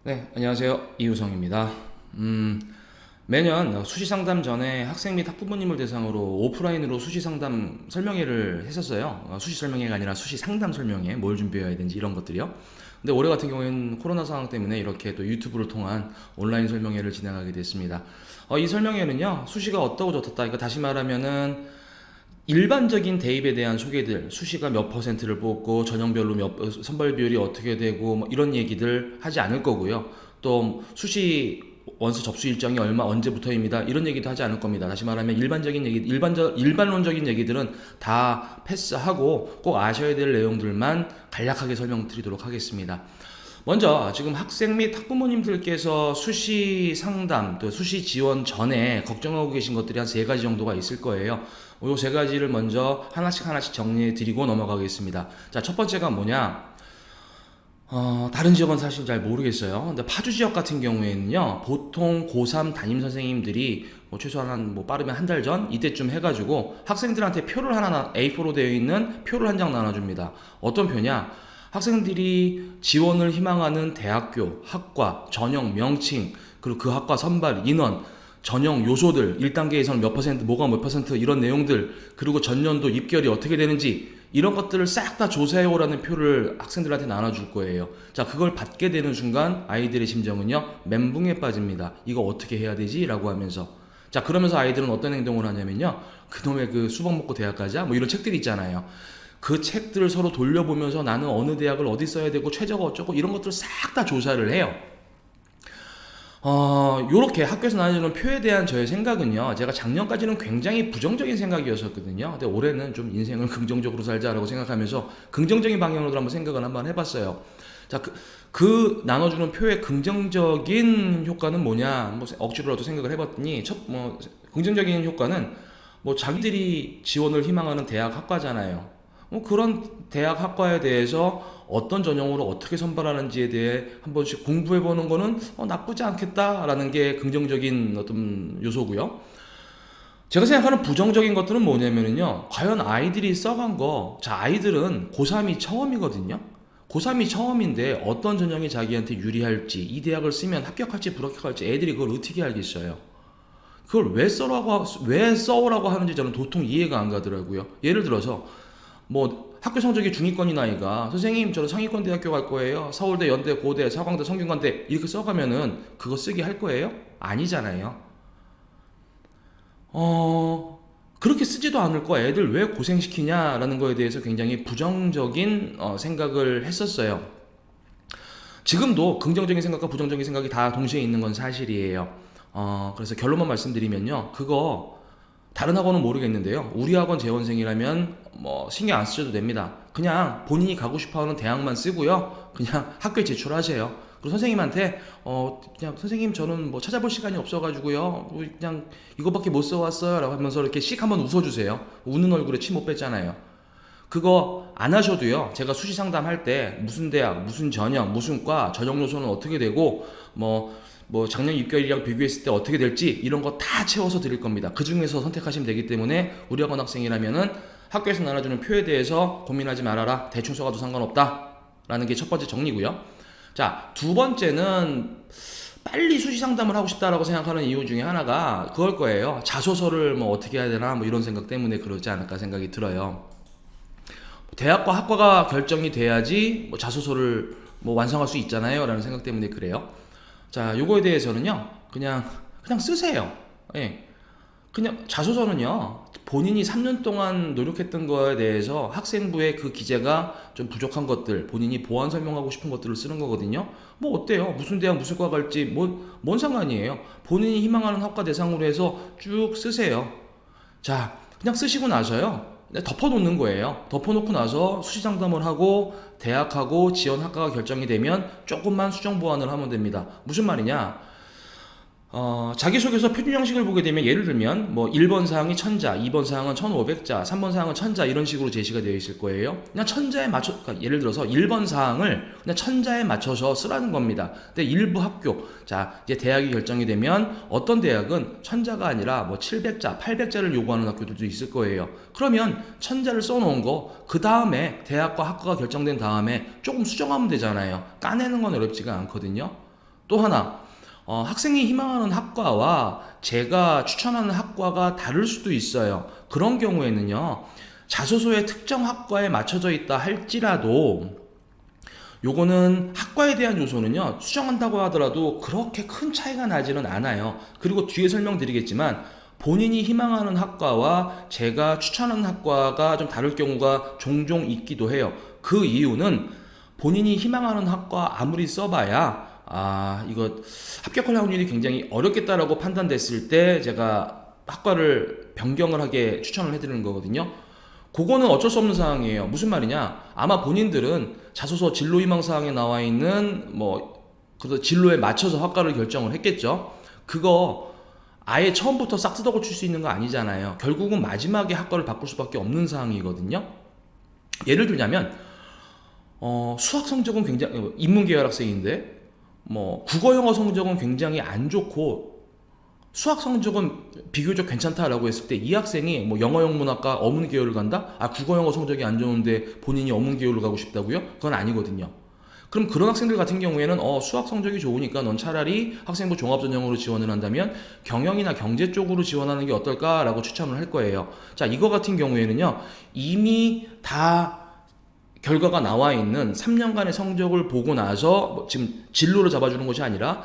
네, 안녕하세요. 이우성입니다. 매년 수시 상담 전에 학생 및 학부모님을 대상으로 오프라인으로 수시 상담 설명회를 했었어요. 수시 설명회가 아니라 수시 상담 설명회, 뭘 준비해야 되는지 이런 것들이요. 근데 올해 같은 경우에는 코로나 상황 때문에 이렇게 또 유튜브를 통한 온라인 설명회를 진행하게 됐습니다. 이 설명회는요, 수시가 어떠고 좋다. 그러니까 다시 말하면은 일반적인 대입에 대한 소개들, 수시가 몇 퍼센트를 뽑고 전형별로 선발 비율이 어떻게 되고 뭐 이런 얘기들 하지 않을 거고요. 또 수시 원서 접수 일정이 얼마 언제부터입니다. 이런 얘기도 하지 않을 겁니다. 다시 말하면 일반적인 얘기, 일반론적인 얘기들은 다 패스하고 꼭 아셔야 될 내용들만 간략하게 설명드리도록 하겠습니다. 먼저 지금 학생 및 학부모님들께서 수시 상담, 또 수시 지원 전에 걱정하고 계신 것들이 한 세 가지 정도가 있을 거예요. 이 세 가지를 먼저 하나씩 정리해 드리고 넘어가겠습니다. 자, 첫 번째가 뭐냐? 다른 지역은 사실 잘 모르겠어요. 근데 파주 지역 같은 경우에는요, 보통 고3 담임 선생님들이 뭐 최소한 뭐 빠르면 한 달 전 이때쯤 해가지고 학생들한테 표를 하나 A4로 되어 있는 표를 한 장 나눠줍니다. 어떤 표냐? 학생들이 지원을 희망하는 대학교, 학과, 전형, 명칭, 그리고 그 학과 선발, 인원, 전형 요소들, 1단계에서는 몇 퍼센트, 뭐가 몇 퍼센트 이런 내용들, 그리고 전년도 입결이 어떻게 되는지 이런 것들을 싹 다 조사해오라는 표를 학생들한테 나눠줄 거예요. 자, 그걸 받게 되는 순간 아이들의 심정은요, 멘붕에 빠집니다. 이거 어떻게 해야 되지? 라고 하면서. 자, 그러면서 아이들은 어떤 행동을 하냐면요, 그놈의 그 수박 먹고 대학 가자? 뭐 이런 책들이 있잖아요. 그 책들을 서로 돌려보면서 나는 어느 대학을 어디 써야 되고 최저가 어쩌고 이런 것들을 싹 다 조사를 해요. 요렇게 학교에서 나눠주는 표에 대한 저의 생각은요, 제가 작년까지는 굉장히 부정적인 생각이었었거든요. 근데 올해는 좀 인생을 긍정적으로 살자라고 생각하면서 긍정적인 방향으로 한번 생각을 한번 해봤어요. 자, 그 나눠주는 표의 긍정적인 효과는 뭐냐, 뭐 억지로라도 생각을 해봤더니, 긍정적인 효과는 뭐 자기들이 지원을 희망하는 대학 학과잖아요. 뭐 그런 대학 학과에 대해서 어떤 전형으로 어떻게 선발하는지에 대해 한 번씩 공부해 보는 거는 나쁘지 않겠다라는 게 긍정적인 어떤 요소고요. 제가 생각하는 부정적인 것들은 뭐냐면요, 과연 아이들이 써간 거, 자, 아이들은 고3이 처음이거든요. 고3이 처음인데 어떤 전형이 자기한테 유리할지, 이 대학을 쓰면 합격할지 불합격할지 애들이 그걸 어떻게 알겠어요. 그걸 왜 써오라고 하는지 저는 도통 이해가 안 가더라고요. 예를 들어서 뭐 학교 성적이 중위권인 아이가 선생님 저는 상위권 대학교 갈 거예요. 서울대, 연대, 고대, 사광대, 성균관대 이렇게 써가면은 그거 쓰게 할 거예요? 아니잖아요. 그렇게 쓰지도 않을 거 애들 왜 고생시키냐라는 거에 대해서 굉장히 부정적인 생각을 했었어요. 지금도 긍정적인 생각과 부정적인 생각이 다 동시에 있는 건 사실이에요. 그래서 결론만 말씀드리면요, 그거 다른 학원은 모르겠는데요, 우리 학원 재원생이라면 뭐 신경 안 쓰셔도 됩니다. 그냥 본인이 가고 싶어하는 대학만 쓰고요, 그냥 학교에 제출하세요. 그리고 선생님한테 그냥 선생님 저는 뭐 찾아볼 시간이 없어가지고요, 그냥 이거밖에 못 써왔어요 라고 하면서 이렇게 씩 한번 웃어주세요. 웃는 얼굴에 침 못 뺐잖아요. 그거 안 하셔도요, 제가 수시 상담할 때 무슨 대학, 무슨 전형, 무슨 과, 전형 요소는 어떻게 되고 뭐 작년 입결이랑 비교했을 때 어떻게 될지 이런 거 다 채워서 드릴 겁니다. 그 중에서 선택하시면 되기 때문에 우리 학원 학생이라면은 학교에서 나눠주는 표에 대해서 고민하지 말아라, 대충 써가도 상관없다 라는 게 첫 번째 정리고요. 자, 두 번째는 빨리 수시 상담을 하고 싶다라고 생각하는 이유 중에 하나가 그걸 거예요. 자소서를 뭐 어떻게 해야 되나 뭐 이런 생각 때문에 그러지 않을까 생각이 들어요. 대학과 학과가 결정이 돼야지 뭐 자소서를 뭐 완성할 수 있잖아요 라는 생각 때문에 그래요. 자, 요거에 대해서는요, 그냥 쓰세요. 예. 그냥 자소서는요, 본인이 3년 동안 노력했던 거에 대해서 학생부의 그 기재가 좀 부족한 것들, 본인이 보완 설명하고 싶은 것들을 쓰는 거거든요. 뭐 어때요? 무슨 대학 무슨 과 갈지 뭔 상관이에요? 본인이 희망하는 학과 대상으로 해서 쭉 쓰세요. 자, 그냥 쓰시고 나서요, 덮어놓는 거예요. 덮어놓고 나서 수시 상담을 하고 대학하고 지원 학과가 결정이 되면 조금만 수정 보완을 하면 됩니다. 무슨 말이냐? 자기소개서 표준 형식을 보게 되면 예를 들면 뭐 1번 사항이 1000자, 2번 사항은 1500자, 3번 사항은 1000자 이런 식으로 제시가 되어 있을 거예요. 그냥 1000자에 맞춰, 그러니까 예를 들어서 1번 사항을 그냥 1000자에 맞춰서 쓰라는 겁니다. 근데 일부 학교, 자, 이제 대학이 결정이 되면 어떤 대학은 1000자가 아니라 뭐 700자, 800자를 요구하는 학교들도 있을 거예요. 그러면 1000자를 써놓은 거, 그 다음에 대학과 학과가 결정된 다음에 조금 수정하면 되잖아요. 까내는 건 어렵지가 않거든요. 또 하나, 학생이 희망하는 학과와 제가 추천하는 학과가 다를 수도 있어요. 그런 경우에는요, 자소서에 특정 학과에 맞춰져 있다 할지라도 요거는 학과에 대한 요소는요, 수정한다고 하더라도 그렇게 큰 차이가 나지는 않아요. 그리고 뒤에 설명드리겠지만 본인이 희망하는 학과와 제가 추천하는 학과가 좀 다를 경우가 종종 있기도 해요. 그 이유는 본인이 희망하는 학과 아무리 써봐야 이거 합격할 확률이 굉장히 어렵겠다라고 판단됐을 때 제가 학과를 변경을 하게 추천을 해드리는 거거든요. 그거는 어쩔 수 없는 상황이에요. 무슨 말이냐? 아마 본인들은 자소서 진로 희망 사항에 나와 있는 그 진로에 맞춰서 학과를 결정을 했겠죠. 그거 아예 처음부터 싹 뜯어 고칠 수 있는 거 아니잖아요. 결국은 마지막에 학과를 바꿀 수밖에 없는 상황이거든요. 예를 들자면 수학 성적은 굉장히 인문계열 학생인데 국어 영어 성적은 굉장히 안 좋고 수학 성적은 비교적 괜찮다라고 했을 때 이 학생이 영어 영문학과 어문 계열을 간다? 국어 영어 성적이 안 좋은데 본인이 어문 계열로 가고 싶다고요? 그건 아니거든요. 그럼 그런 학생들 같은 경우에는 수학 성적이 좋으니까 넌 차라리 학생부 종합전형으로 지원을 한다면 경영이나 경제 쪽으로 지원하는 게 어떨까라고 추천을 할 거예요. 자, 이거 같은 경우에는요, 이미 다 결과가 나와 있는 3년간의 성적을 보고 나서 지금 진로를 잡아주는 것이 아니라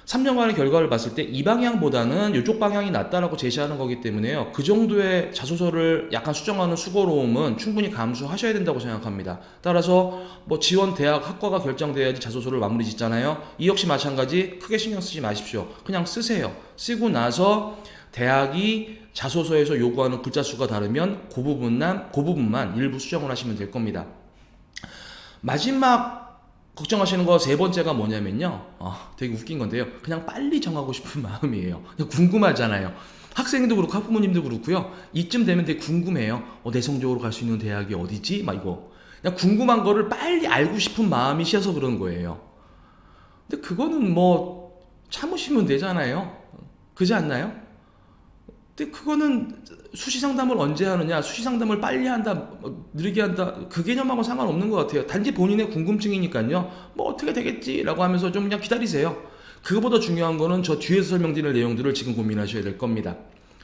3년간의 결과를 봤을 때 이 방향보다는 이쪽 방향이 낫다라고 제시하는 거기 때문에요. 그 정도의 자소서를 약간 수정하는 수고로움은 충분히 감수하셔야 된다고 생각합니다. 따라서 지원 대학 학과가 결정돼야지 자소서를 마무리 짓잖아요. 이 역시 마찬가지 크게 신경 쓰지 마십시오. 그냥 쓰세요. 쓰고 나서 대학이 자소서에서 요구하는 글자 수가 다르면 그 부분만 일부 수정을 하시면 될 겁니다. 마지막 걱정하시는 거 세 번째가 뭐냐면요. 되게 웃긴 건데요. 그냥 빨리 정하고 싶은 마음이에요. 그냥 궁금하잖아요. 학생도 그렇고 학부모님도 그렇고요. 이쯤 되면 되게 궁금해요. 내성적으로 갈 수 있는 대학이 어디지? 이거. 그냥 궁금한 거를 빨리 알고 싶은 마음이 셔서 그런 거예요. 근데 그거는 참으시면 되잖아요. 그지 않나요? 근데 그거는 수시상담을 언제 하느냐, 수시상담을 빨리 한다, 느리게 한다, 그 개념하고 상관없는 것 같아요. 단지 본인의 궁금증이니까요. 어떻게 되겠지라고 하면서 좀 그냥 기다리세요. 그거보다 중요한 거는 저 뒤에서 설명드릴 내용들을 지금 고민하셔야 될 겁니다.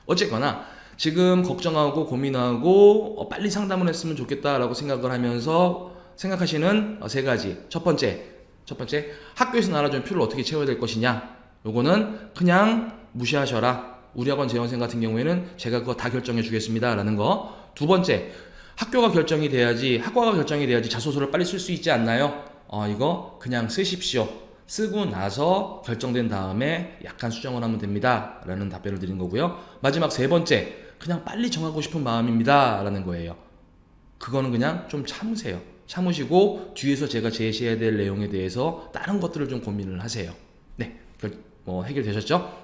어쨌거나 지금 걱정하고 고민하고 빨리 상담을 했으면 좋겠다라고 생각을 하면서 생각하시는 세 가지. 첫 번째, 학교에서 나눠준 표를 어떻게 채워야 될 것이냐. 요거는 그냥 무시하셔라. 우리 학원 재원생 같은 경우에는 제가 그거 다 결정해 주겠습니다 라는 거. 두 번째, 학과가 결정이 돼야지 자소서를 빨리 쓸 수 있지 않나요? 이거 그냥 쓰십시오. 쓰고 나서 결정된 다음에 약간 수정을 하면 됩니다 라는 답변을 드린 거고요. 마지막 세 번째, 그냥 빨리 정하고 싶은 마음입니다 라는 거예요. 그거는 그냥 좀 참으세요. 참으시고 뒤에서 제가 제시해야 될 내용에 대해서 다른 것들을 좀 고민을 하세요. 네, 해결되셨죠?